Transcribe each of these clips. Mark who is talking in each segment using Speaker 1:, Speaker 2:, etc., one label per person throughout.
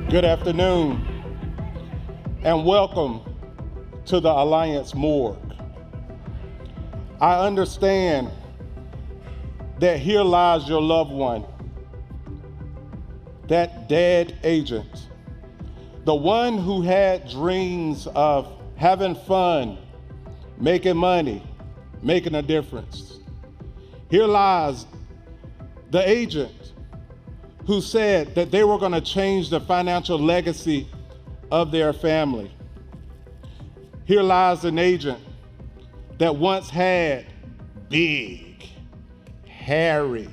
Speaker 1: Good afternoon, and welcome to the Alliance Morgue. I understand that here lies your loved one, that dead agent, the one who had dreams of having fun, making money, making a difference. Here lies the agent who said that they were going to change the financial legacy of their family. Here lies an agent that once had big, hairy,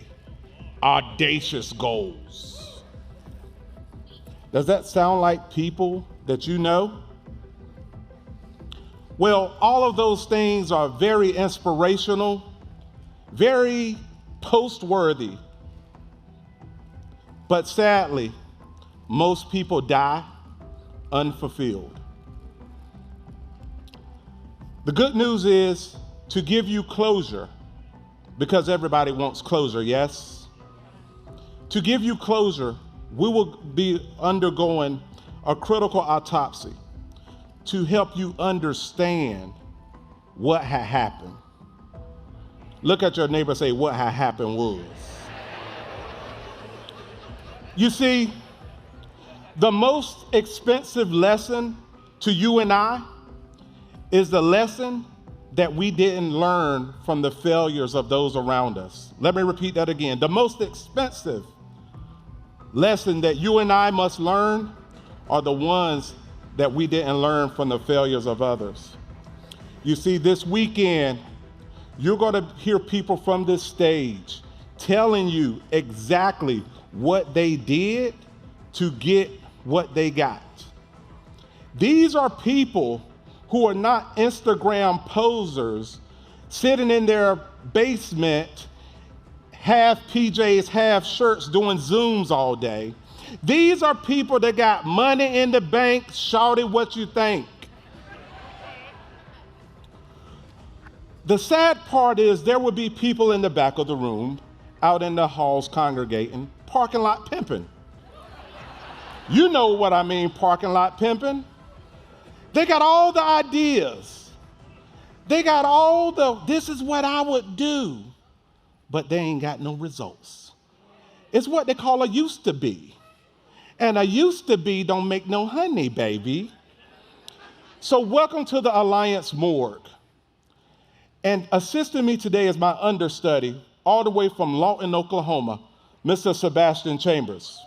Speaker 1: audacious goals. Does that sound like people that you know? Well, all of those things are very inspirational, very post-worthy. But sadly, most people die unfulfilled. The good news is to give you closure, because everybody wants closure, yes? To give you closure, we will be undergoing a critical autopsy to help you understand what had happened. Look at your neighbor and say, what had happened was. You see, the most expensive lesson to you and I is the lesson that we didn't learn from the failures of those around us. Let me repeat that again. The most expensive lesson that you and I must learn are the ones that we didn't learn from the failures of others. You see, this weekend, you're going to hear people from this stage telling you exactly what they did to get what they got. These are people who are not Instagram posers sitting in their basement, half PJs, half shirts, doing Zooms all day. These are people that got money in the bank. Shout it what you think. The sad part is there will be people in the back of the room, out in the halls congregating, parking lot pimping. You know what I mean, parking lot pimping. They got all the ideas. They got all this is what I would do, but they ain't got no results. It's what they call a used to be. And a used to be don't make no honey, baby. So welcome to the Alliance Morgue. And assisting me today is my understudy, all the way from Lawton, Oklahoma, Mr. Sebastian Chambers.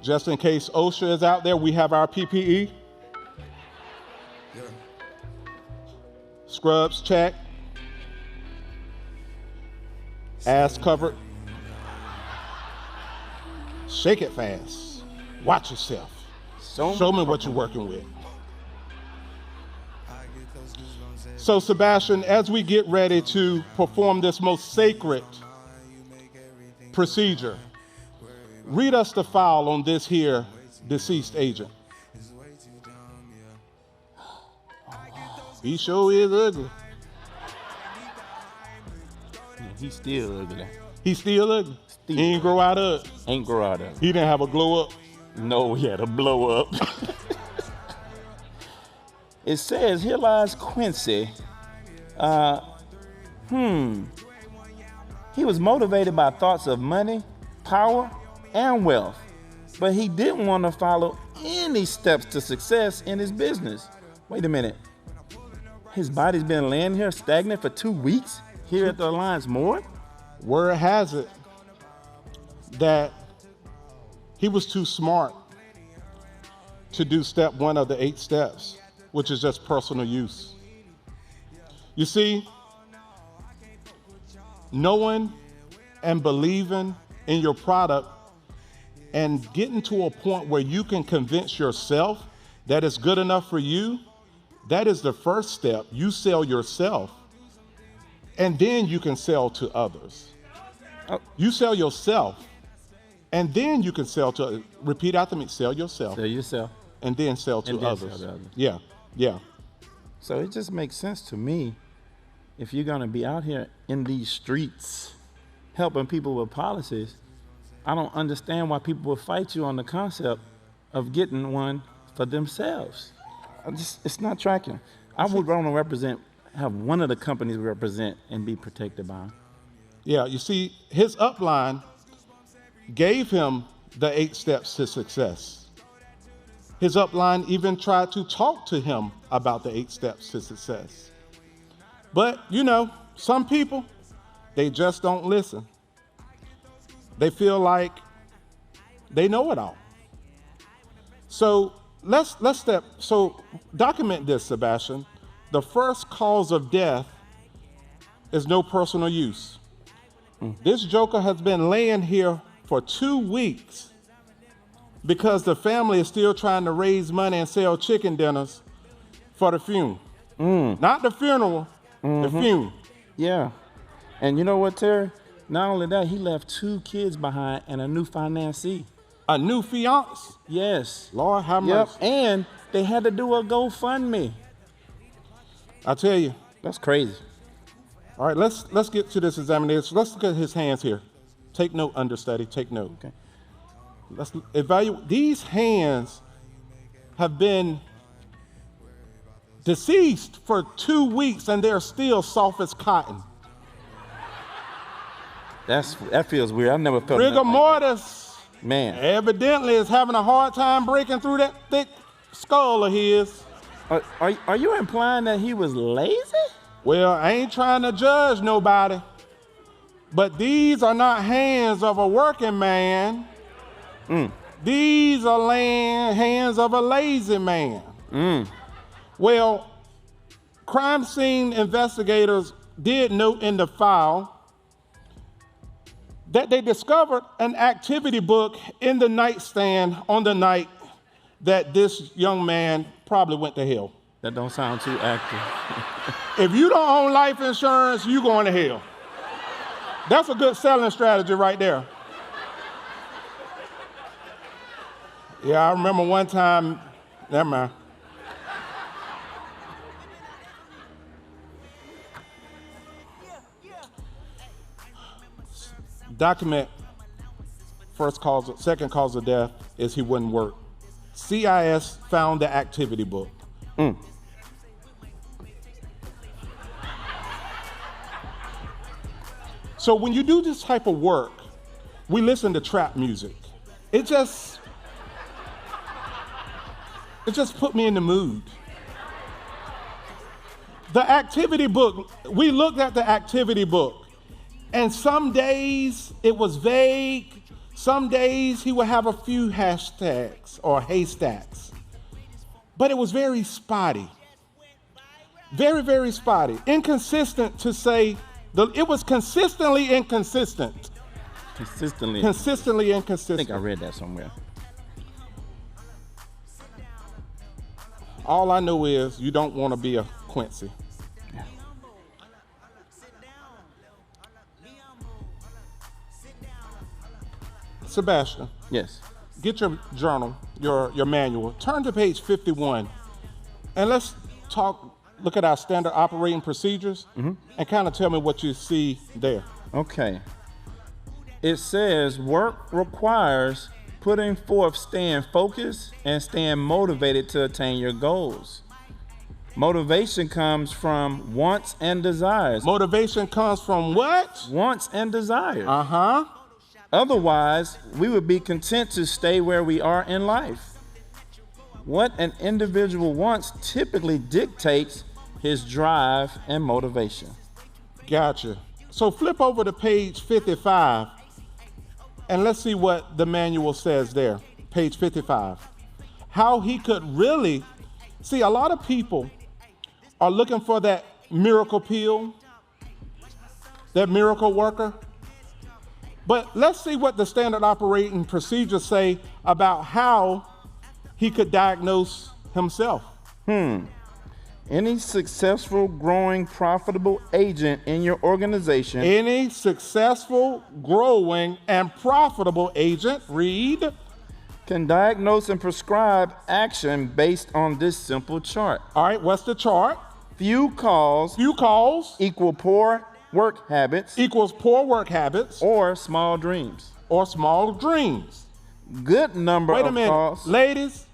Speaker 1: Just in case OSHA is out there, we have our PPE. Yeah. Scrubs, check. Ass covered. Shake it fast. Watch yourself. Show me what you're working with. So Sebastian, as we get ready to perform this most sacred procedure, read us the file on this here deceased agent. He sure is ugly.
Speaker 2: He's still ugly.
Speaker 1: He's still ugly? Still. He ain't grow out of it?
Speaker 2: Ain't grow out of it.
Speaker 1: He didn't have a glow up?
Speaker 2: No, he had a blow up. It says, here lies Quincy. He was motivated by thoughts of money, power, and wealth, but he didn't want to follow any steps to success in his business. Wait a minute. His body's been laying here stagnant for 2 weeks here at the Alliance Morgue?
Speaker 1: Word has it that he was too smart to do step 1 of the 8 steps, which is just personal use. You see, knowing and believing in your product and getting to a point where you can convince yourself that it's good enough for you, that is the first step. You sell yourself, and then you can sell to others. You sell yourself, and then you can sell to, repeat after me, sell yourself.
Speaker 2: Sell yourself.
Speaker 1: And then sell to others. Yeah, yeah.
Speaker 2: So it just makes sense to me. if you're gonna be out here in these streets helping people with policies, I don't understand why people would fight you on the concept of getting one for themselves. It's not tracking. I would want to have one of the companies we represent and be protected by them.
Speaker 1: Yeah, you see, his upline gave him the 8 steps to success. His upline even tried to talk to him about the 8 steps to success. But, you know, some people, they just don't listen. They feel like they know it all. So document this, Sebastian. The first cause of death is no personal use. This joker has been laying here for 2 weeks because the family is still trying to raise money and sell chicken dinners for the funeral. Not the funeral, the funeral.
Speaker 2: Yeah. And you know what, Terry? Not only that, he left 2 kids behind and a new financee.
Speaker 1: A new fiance?
Speaker 2: Yes.
Speaker 1: Lord have mercy.
Speaker 2: Yep. And they had to do a GoFundMe.
Speaker 1: I tell you.
Speaker 2: That's crazy.
Speaker 1: All right, let's get to this examination. Let's look at his hands here. Take note, understudy, take note.
Speaker 2: Okay.
Speaker 1: Let's evaluate. These hands have been deceased for 2 weeks and they're still soft as cotton.
Speaker 2: That feels weird. I've never felt
Speaker 1: Rigor mortis,
Speaker 2: man,
Speaker 1: evidently is having a hard time breaking through that thick skull of his.
Speaker 2: Are you implying that he was lazy?
Speaker 1: Well, I ain't trying to judge nobody, but these are not hands of a working man. These are hands of a lazy man. Well, crime scene investigators did note in the file that they discovered an activity book in the nightstand on the night that this young man probably went to hell.
Speaker 2: That don't sound too active.
Speaker 1: If you don't own life insurance, you going to hell. That's a good selling strategy right there. Yeah, I remember one time, never mind. Document second cause of death is he wouldn't work. CIS found the activity book. So when you do this type of work, we listen to trap music. It just put me in the mood. The activity book, we looked at the activity book, and some days it was vague. Some days he would have a few hashtags or haystacks, but it was very spotty. Very, very spotty. Inconsistent to say, it was consistently inconsistent.
Speaker 2: Consistently
Speaker 1: inconsistent.
Speaker 2: I think I read that somewhere.
Speaker 1: All I know is you don't want to be a Quincy.
Speaker 2: Yeah.
Speaker 1: Sebastian.
Speaker 2: Yes.
Speaker 1: Get your journal, your manual. Turn to page 51, and let's look at our standard operating procedures, and kind of tell me what you see there.
Speaker 2: Okay. It says work requires putting forth staying focused and staying motivated to attain your goals. Motivation comes from wants and desires.
Speaker 1: Motivation comes from what?
Speaker 2: Wants and desires.
Speaker 1: Uh-huh.
Speaker 2: Otherwise, we would be content to stay where we are in life. What an individual wants typically dictates his drive and motivation.
Speaker 1: Gotcha. So flip over to page 55, and let's see what the manual says there. Page 55. How he could really, see, a lot of people are looking for that miracle pill, that miracle worker. But let's see what the standard operating procedures say about how he could diagnose himself.
Speaker 2: Any successful, growing, profitable agent in your organization.
Speaker 1: Any successful, growing, and profitable agent, read,
Speaker 2: can diagnose and prescribe action based on this simple chart.
Speaker 1: All right, what's the chart?
Speaker 2: Few calls
Speaker 1: Few calls
Speaker 2: equal poor work habits
Speaker 1: equals poor work habits
Speaker 2: or small dreams.
Speaker 1: or small dreams.
Speaker 2: Good number
Speaker 1: Wait a
Speaker 2: of
Speaker 1: minute.
Speaker 2: calls.
Speaker 1: Ladies,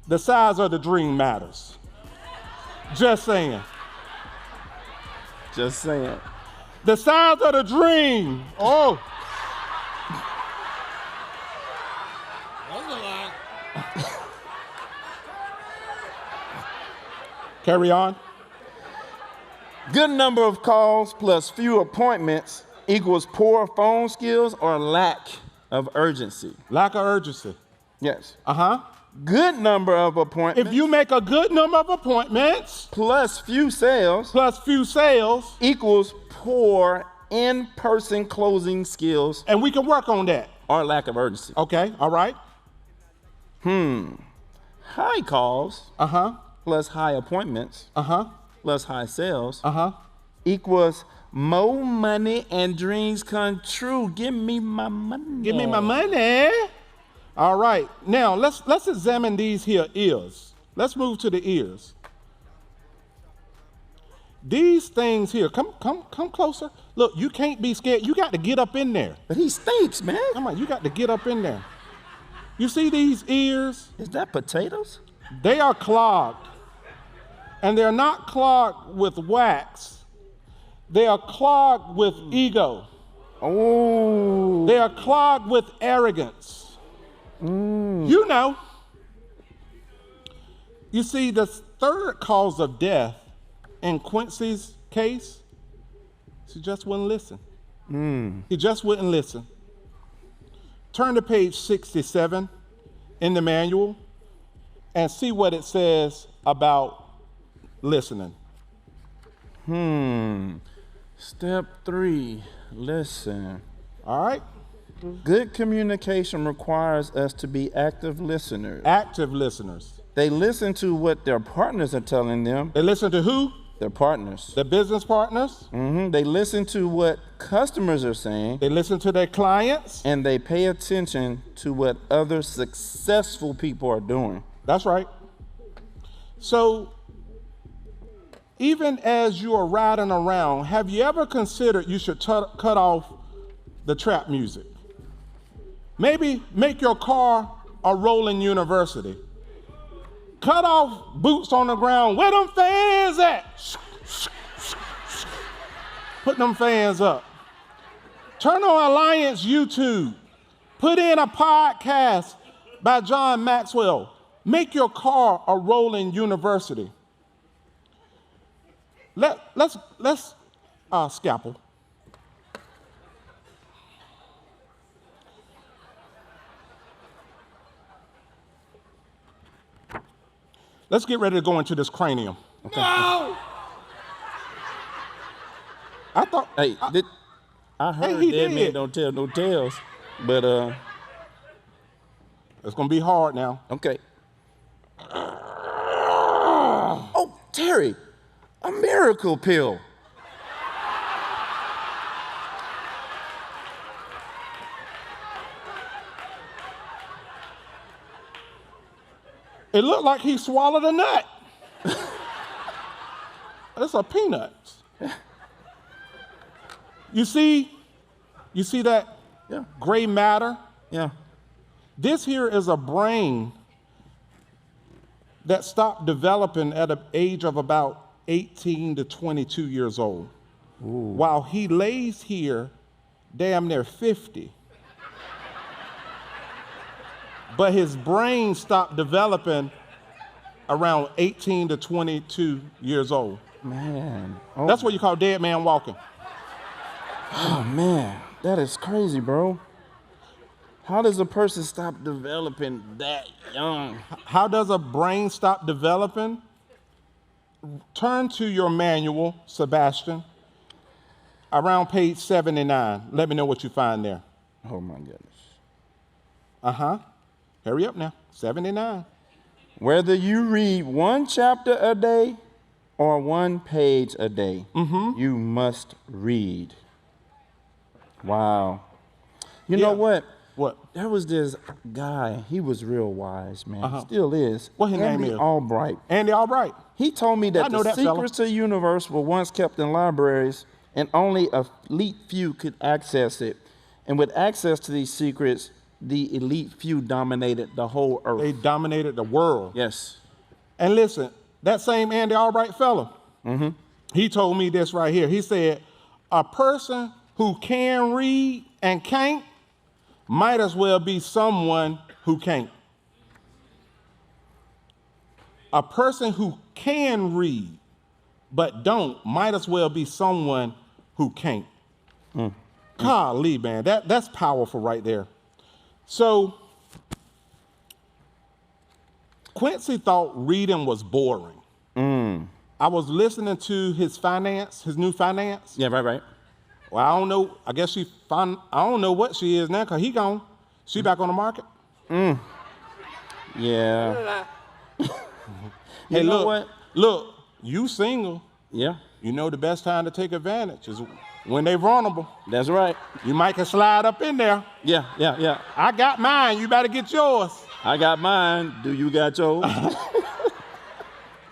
Speaker 1: the size of the dream matters. Just saying.
Speaker 2: Just saying.
Speaker 1: The size of the dream. Oh. Carry on.
Speaker 2: Good number of calls plus few appointments equals poor phone skills or lack of urgency.
Speaker 1: Lack of urgency.
Speaker 2: Yes.
Speaker 1: Uh-huh.
Speaker 2: Good number of appointments
Speaker 1: If you make a good number of appointments
Speaker 2: plus few sales
Speaker 1: plus few sales,
Speaker 2: equals poor in-person closing skills
Speaker 1: and we can work on that.
Speaker 2: or lack of urgency.
Speaker 1: Okay, all right.
Speaker 2: High calls
Speaker 1: Uh-huh.
Speaker 2: plus high appointments
Speaker 1: Uh-huh.
Speaker 2: plus high sales
Speaker 1: Uh-huh.
Speaker 2: equals more money and dreams come true. Give me my money.
Speaker 1: Give me my money. All right. Now let's examine these here ears. Let's move to the ears. These things here, come closer. Look, you can't be scared. You got to get up in there.
Speaker 2: But he stinks, man.
Speaker 1: Come on, you got to get up in there. You see these ears?
Speaker 2: Is that potatoes?
Speaker 1: They are clogged. And they're not clogged with wax. They are clogged with ego.
Speaker 2: Oh.
Speaker 1: They are clogged with arrogance. You know. You see, the third cause of death in Quincy's case, he just wouldn't listen. He just wouldn't listen. Turn to page 67 in the manual and see what it says about listening.
Speaker 2: Step 3, listen.
Speaker 1: All right?
Speaker 2: Good communication requires us to be active listeners.
Speaker 1: Active listeners.
Speaker 2: They listen to what their partners are telling them.
Speaker 1: They listen to who?
Speaker 2: Their partners.
Speaker 1: Their business partners.
Speaker 2: They listen to what customers are saying,
Speaker 1: They listen to their clients.
Speaker 2: and they pay attention to what other successful people are doing.
Speaker 1: That's right. So, even as you are riding around, have you ever considered you should cut off the trap music? Maybe make your car a rolling university. Cut off boots on the ground. Where them fans at? Put them fans up. Turn on Alliance YouTube. Put in a podcast by John Maxwell. Make your car a rolling university. Let's scalpel. Let's get ready to go into this cranium. Okay.
Speaker 3: No!
Speaker 1: I thought.
Speaker 2: Hey, I heard
Speaker 1: he
Speaker 2: dead
Speaker 1: did.
Speaker 2: men don't tell no tales, but
Speaker 1: It's gonna be hard now.
Speaker 2: okay. Oh, Terry, a miracle pill.
Speaker 1: It looked like he swallowed a nut. It's a peanut. You see that
Speaker 2: Yeah,
Speaker 1: gray matter?
Speaker 2: yeah.
Speaker 1: This here is a brain that stopped developing at an age of about 18 to 22 years old. While he lays here damn near 50. But his brain stopped developing around 18 to 22 years old.
Speaker 2: Man. Oh,
Speaker 1: That's what you call dead man walking.
Speaker 2: oh, man. That is crazy, bro. How does a person stop developing that young?
Speaker 1: How does a brain stop developing? Turn to your manual, Sebastian, around page 79. Let me know what you find there.
Speaker 2: Oh, my goodness.
Speaker 1: Uh-huh. Hurry up now. 79.
Speaker 2: Whether you read one chapter a day or one page a day, you must read. Wow. You know
Speaker 1: Yeah.
Speaker 2: what?
Speaker 1: What?
Speaker 2: There was this guy. He was real wise, man. Still is.
Speaker 1: What his name
Speaker 2: Andy
Speaker 1: is?
Speaker 2: Albright.
Speaker 1: Andy Albright.
Speaker 2: He told me
Speaker 1: I
Speaker 2: that
Speaker 1: know
Speaker 2: the
Speaker 1: that fella.
Speaker 2: secrets to the universe were once kept in libraries, and only a elite few could access it. And with access to these secrets, the elite few dominated the whole earth.
Speaker 1: They dominated the world.
Speaker 2: Yes.
Speaker 1: And listen, that same Andy Albright fella, he told me this right here. He said, a person who can read and can't might as well be someone who can't. A person who can read but don't might as well be someone who can't. Golly, man, that's powerful right there. So Quincy thought reading was boring. I was listening to his new finance.
Speaker 2: Yeah, right.
Speaker 1: Well, I don't know. I guess I don't know what she is now because he gone. She back on the market.
Speaker 2: Yeah.
Speaker 1: Hey,
Speaker 2: You know
Speaker 1: look,
Speaker 2: what?
Speaker 1: Look, you single.
Speaker 2: Yeah,
Speaker 1: You know the best time to take advantage is when they vulnerable.
Speaker 2: that's right.
Speaker 1: You might can slide up in there.
Speaker 2: Yeah.
Speaker 1: I got mine. You better get yours.
Speaker 2: I got mine. Do you got yours?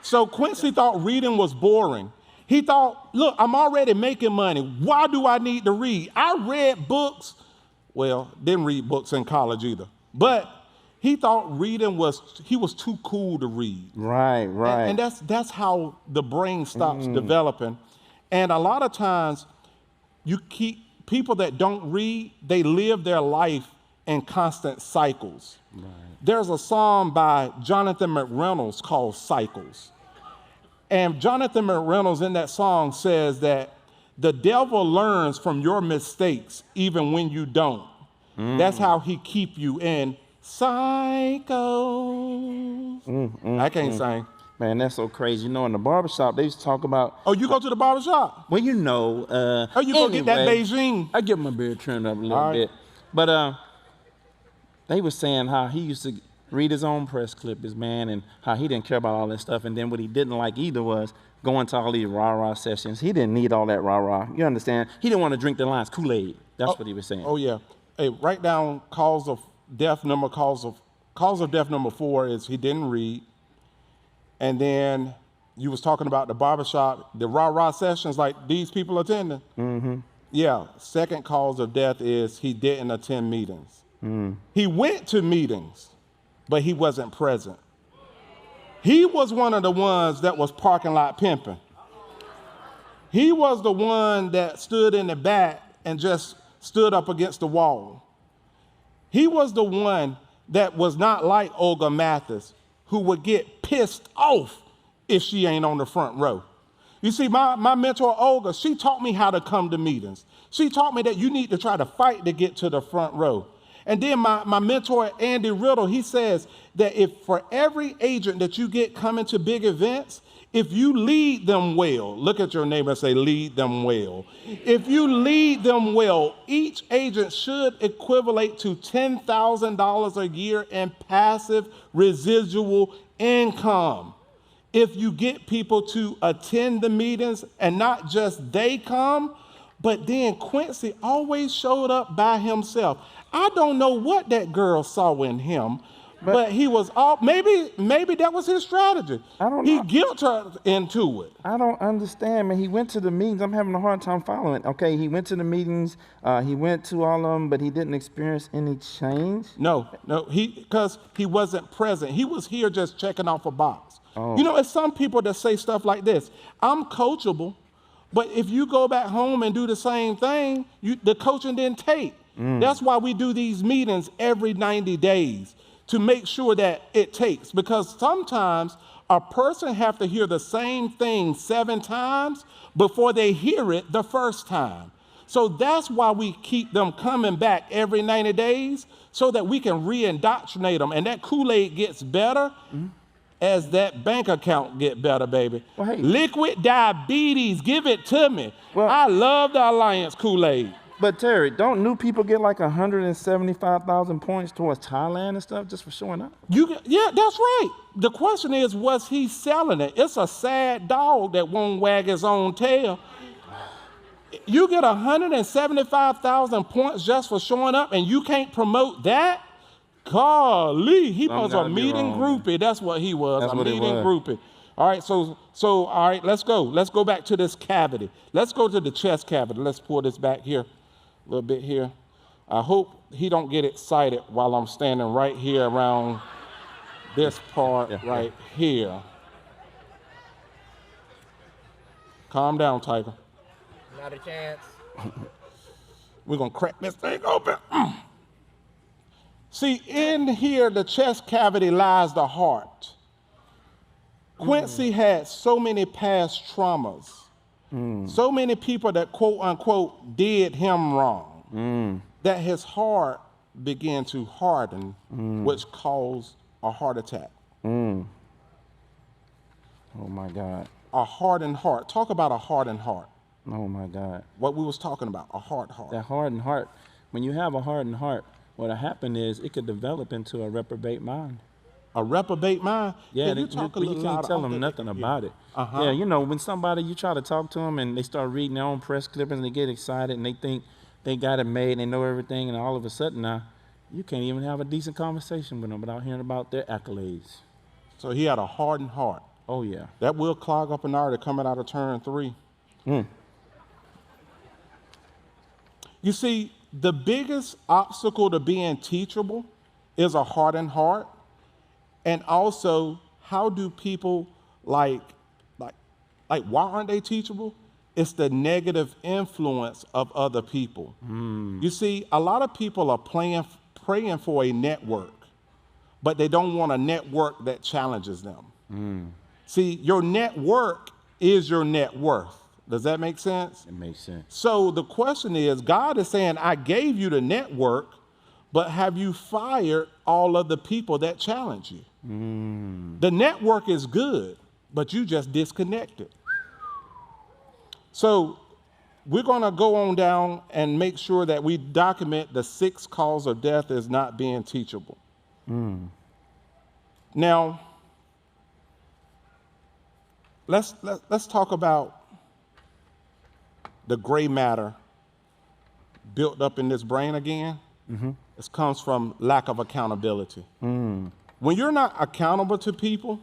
Speaker 1: So Quincy thought reading was boring. He thought, look, I'm already making money. Why do I need to read? I read books. Well, didn't read books in college either. But he thought he was too cool to read.
Speaker 2: Right.
Speaker 1: And that's how the brain stops developing. And a lot of times you keep people that don't read, they live their life in constant cycles. Right. There's a song by Jonathan McReynolds called Cycles. And Jonathan McReynolds in that song says that the devil learns from your mistakes even when you don't. That's how he keep you in cycles. I can't sing.
Speaker 2: Man, that's so crazy. You know, in the barbershop, they used to talk about,
Speaker 1: Oh, you go to the barber shop?
Speaker 2: well, you know.
Speaker 1: Oh, you go get that
Speaker 2: anyway,
Speaker 1: Beijing?
Speaker 2: I get my beard trimmed up a little
Speaker 1: All right.
Speaker 2: bit. But they were saying how he used to read his own press clippings, man, and how he didn't care about all that stuff. And then what he didn't like either was going to all these rah-rah sessions. He didn't need all that rah-rah. You understand? He didn't want to drink the lines Kool-Aid. That's what he was saying.
Speaker 1: Oh, yeah. Hey, write down cause of death number 4 is he didn't read. And then you was talking about the barbershop, the rah-rah sessions like these people attending. Yeah, second cause of death is he didn't attend meetings. He went to meetings, but he wasn't present. He was one of the ones that was parking lot pimping. He was the one that stood in the back and just stood up against the wall. He was the one that was not like Olga Mathis, who would get pissed off if she ain't on the front row. You see, my mentor, Olga, she taught me how to come to meetings. She taught me that you need to try to fight to get to the front row. And then my mentor, Andy Riddle, he says that if for every agent that you get coming to big events, if you lead them well, look at your neighbor and say, lead them well. If you lead them well, each agent should equivalent to $10,000 a year in passive residual income. If you get people to attend the meetings and not just they come, but then Quincy always showed up by himself. I don't know what that girl saw in him, but he was maybe that was his strategy.
Speaker 2: I don't
Speaker 1: He
Speaker 2: know.
Speaker 1: guilt her into it.
Speaker 2: I don't understand, man. He went to the meetings. I'm having a hard time following. Okay, he went to the meetings. He went to all of them, but he didn't experience any change.
Speaker 1: No, because he wasn't present. He was here just checking off a box.
Speaker 2: Oh.
Speaker 1: You know, it's some people that say stuff like this. I'm coachable, but if you go back home and do the same thing, the coaching didn't take. That's why we do these meetings every 90 days to make sure that it takes. Because sometimes a person have to hear the same thing 7 times before they hear it the first time. So that's why we keep them coming back every 90 days so that we can re-indoctrinate them. And that Kool-Aid gets better as that bank account get better, baby.
Speaker 2: Well, hey.
Speaker 1: Liquid diabetes, give it to me.
Speaker 2: Well-
Speaker 1: I love the Alliance Kool-Aid.
Speaker 2: But Terry, don't new people get like 175,000 points towards Thailand and stuff just for showing up?
Speaker 1: Yeah, that's right. The question is, was he selling it? It's a sad dog that won't wag his own tail. You get 175,000 points just for showing up and you can't promote that? Golly, he was a meeting groupie. That's what he was, a meeting groupie. All right, so all right, let's go. Let's go back to this cavity. Let's go to the chest cavity. Let's pull this back here, a little bit here. I hope he don't get excited while I'm standing right here around this part right here. Calm down, Tiger.
Speaker 3: Not a chance.
Speaker 1: We're gonna crack this thing open. See, in here, the chest cavity lies the heart. Quincy had so many past traumas, so many people that quote unquote did him wrong, that his heart began to harden, which caused a heart attack.
Speaker 2: Oh my God.
Speaker 1: A hardened heart. Talk about a hardened heart.
Speaker 2: Oh my God.
Speaker 1: What we was talking about, a hard heart.
Speaker 2: That hardened heart, when you have a hardened heart, what'll happen is it could develop into a reprobate mind.
Speaker 1: A reprobate mind?
Speaker 2: Yeah,
Speaker 1: you
Speaker 2: can't tell them nothing about it. Yeah, you know, when somebody, you try to talk to them and they start reading their own press clippings and they get excited and they think they got it made and they know everything, and all of a sudden now, you can't even have a decent conversation with them without hearing about their accolades.
Speaker 1: So he had a hardened heart.
Speaker 2: Oh, yeah.
Speaker 1: That will clog up an artery coming out of turn 3. You see, the biggest obstacle to being teachable is a hardened heart. And also, how do people like why aren't they teachable? It's the negative influence of other people. You see, a lot of people are praying for a network, but they don't want a network that challenges them. See, your network is your net worth. Does that make sense?
Speaker 2: It makes sense.
Speaker 1: So the question is, God is saying, I gave you the network, but have you fired all of the people that challenge you? The network is good, but you just disconnected. So we're going to go on down and make sure that we document the 6th cause of death as not being teachable. Now, let's talk about the gray matter built up in this brain again. It comes from lack of accountability. When you're not accountable to people,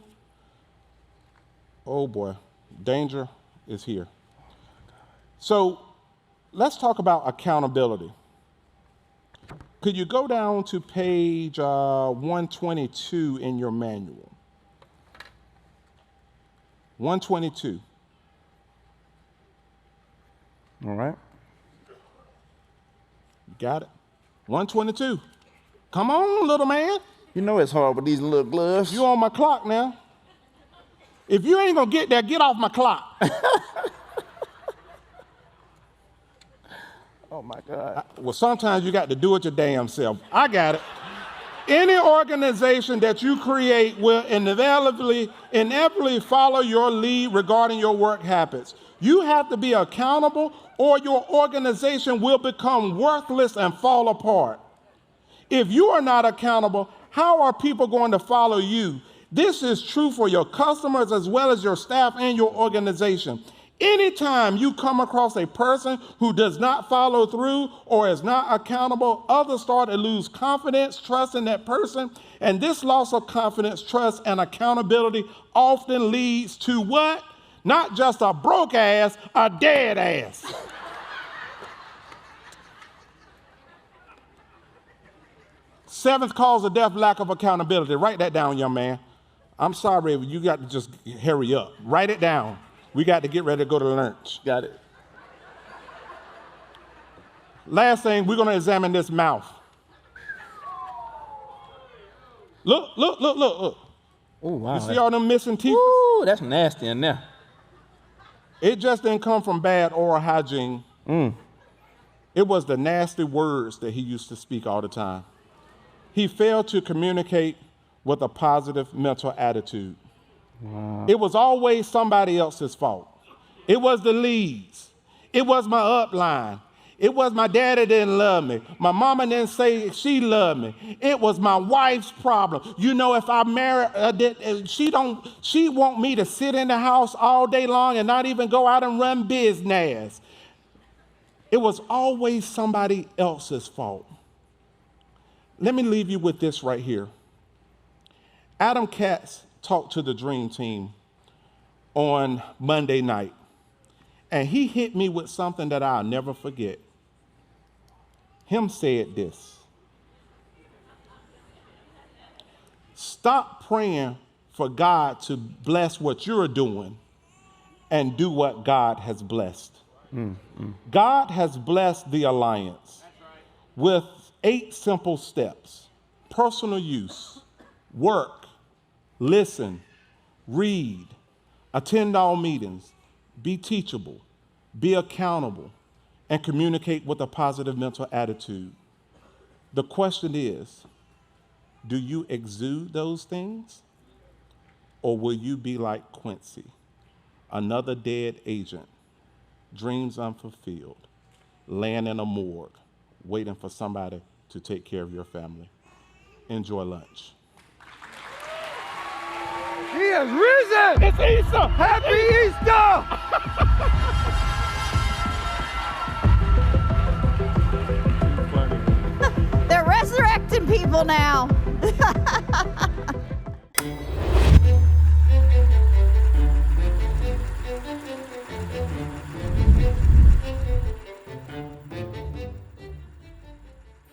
Speaker 1: oh boy, danger is here. So let's talk about accountability. Could you go down to page 122 in your manual? 122.
Speaker 2: All right.
Speaker 1: Got it? 122. Come on, little man.
Speaker 2: You know it's hard with these little gloves.
Speaker 1: You on my clock now. If you ain't gonna get there, get off my clock.
Speaker 2: Oh my God.
Speaker 1: Well, sometimes you got to do it your damn self. I got it. Any organization that you create will inevitably follow your lead regarding your work habits. You have to be accountable or your organization will become worthless and fall apart. If you are not accountable, how are people going to follow you? This is true for your customers as well as your staff and your organization. Anytime you come across a person who does not follow through or is not accountable, others start to lose confidence, trust in that person. And this loss of confidence, trust, and accountability often leads to what? Not just a broke ass, a dead ass. Seventh cause of death, lack of accountability. Write that down, young man. I'm sorry, you got to just hurry up. Write it down. We got to get ready to go to lunch.
Speaker 2: Got it.
Speaker 1: Last thing, we're going to examine this mouth. Look.
Speaker 2: Oh, wow.
Speaker 1: You see all them missing teeth?
Speaker 2: Ooh, that's nasty in there.
Speaker 1: It just didn't come from bad oral hygiene. It was the nasty words that he used to speak all the time. He failed to communicate with a positive mental attitude. Wow. It was always somebody else's fault. It was the leads. It was my upline. It was my daddy didn't love me. My mama didn't say she loved me. It was my wife's problem. You know, if I marry, she want me to sit in the house all day long and not even go out and run business. It was always somebody else's fault. Let me leave you with this right here. Adam Katz talked to the Dream Team on Monday night, and he hit me with something that I'll never forget. Him said this: stop praying for God to bless what you're doing and do what God has blessed. God has blessed the Alliance with 8 simple steps: personal use, work, listen, read, attend all meetings, be teachable, be accountable, and communicate with a positive mental attitude. The question is, do you exude those things? Or will you be like Quincy, another dead agent, dreams unfulfilled, laying in a morgue, waiting for somebody to take care of your family? Enjoy lunch.
Speaker 4: He is risen!
Speaker 1: It's Easter!
Speaker 4: Happy Easter!
Speaker 5: They're resurrecting people now.